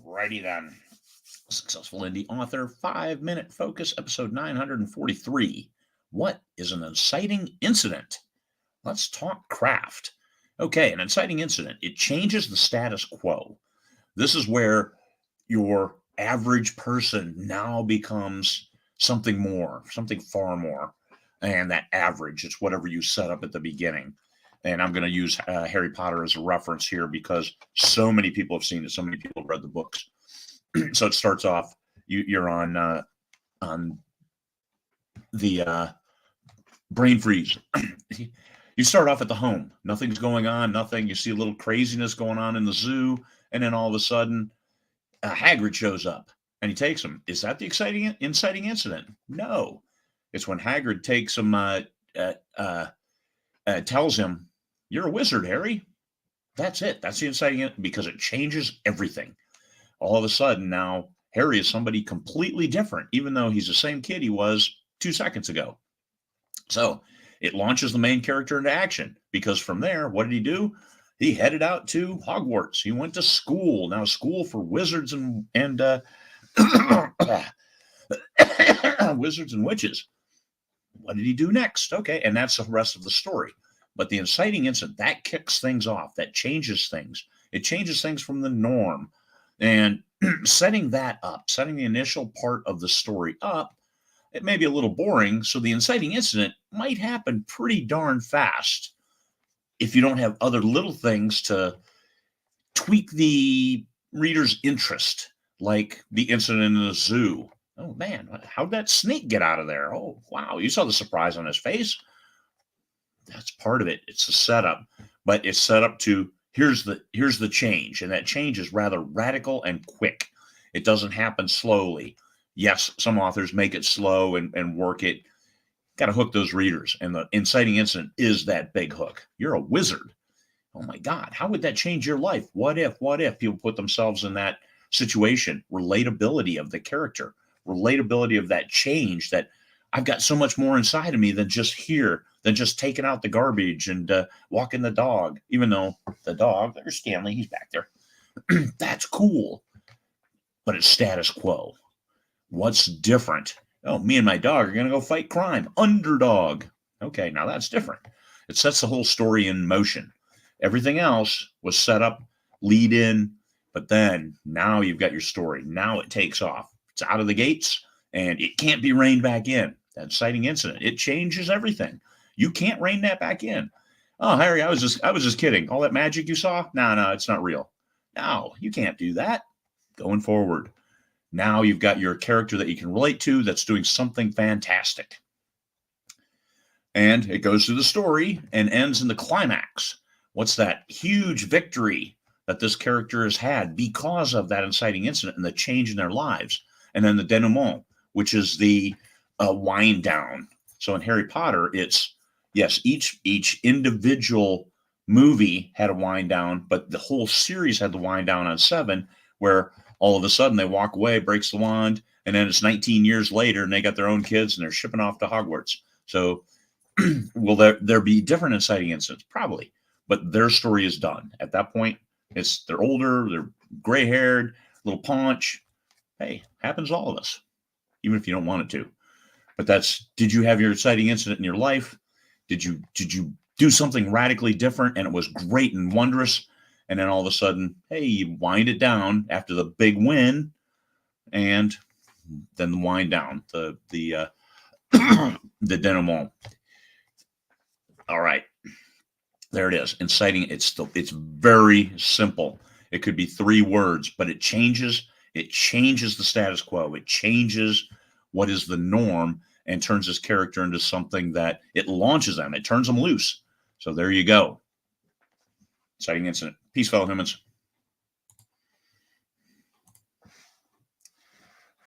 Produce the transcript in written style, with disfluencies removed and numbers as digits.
Alrighty then. Successful Indie Author 5-Minute Focus, episode 943. What is an inciting incident? Let's talk craft. Okay, an inciting incident. It changes the status quo. This is where your average person now becomes something more, something far more. And that average, it's whatever you set up at the beginning. And I'm going to use Harry Potter as a reference here because so many people have seen it. So many people have read the books. So it starts off, you're on the brain freeze. You start off at the home. Nothing's going on, nothing. You see a little craziness going on in the zoo. And then all of a sudden, Hagrid shows up and he takes him. Is that the inciting incident? No. It's when Hagrid takes him, tells him, "You're a wizard, Harry." That's it. That's the inciting incident because it changes everything. All of a sudden now Harry is somebody completely different, even though he's the same kid he was 2 seconds ago. So it launches the main character into action because from there, what did he do? He headed out to Hogwarts. He went to school. Now school for wizards and wizards and witches. What did he do next? Okay, and that's the rest of the story. But the inciting incident, that kicks things off. That changes things. It changes things from the norm. And setting that up, setting the initial part of the story up, it may be a little boring. So the inciting incident might happen pretty darn fast if you don't have other little things to tweak the reader's interest, like the incident in the zoo. Oh, man, how'd that snake get out of there? Oh, wow, you saw the surprise on his face. That's part of it. It's a setup, but it's set up to here's the change, and that change is rather radical and quick. It doesn't happen slowly. Yes, some authors make it slow and work it. Got to hook those readers, and the inciting incident is that big hook. You're a wizard. Oh my God, how would that change your life? What if people put themselves in that situation? Relatability of the character, relatability of that change, that I've got so much more inside of me than just taking out the garbage and walking the dog, even though the dog, there's Stanley, he's back there. That's cool, but it's status quo. What's different? Oh, me and my dog are going to go fight crime. Underdog. Okay, now that's different. It sets the whole story in motion. Everything else was set up, lead in, but then now you've got your story. Now it takes off. It's out of the gates, and it can't be reined back in. That inciting incident, it changes everything. You can't rein that back in. Oh, Harry, I was just kidding. All that magic you saw? No, it's not real. No, you can't do that. Going forward. Now you've got your character that you can relate to that's doing something fantastic. And it goes through the story and ends in the climax. What's that huge victory that this character has had because of that inciting incident and the change in their lives? And then the denouement, which is the wind down. So in Harry Potter, it's, yes, each individual movie had a wind down, but the whole series had the wind down on 7, where all of a sudden they walk away, breaks the wand, and then it's 19 years later and they got their own kids and they're shipping off to Hogwarts. So will there be different inciting incidents? Probably, but their story is done. At that point, they're older, they're gray-haired, little paunch. Hey, happens to all of us, even if you don't want it to. But did you have your inciting incident in your life? Did you do something radically different and it was great and wondrous? And then all of a sudden, hey, you wind it down after the big win, and then the wind down, the denouement. All right, there it is. Inciting. It's very simple. It could be 3 words, but it changes the status quo. It changes what is the norm and turns this character into something that it launches them. It turns them loose. So there you go. Inciting incident. Peace, fellow humans.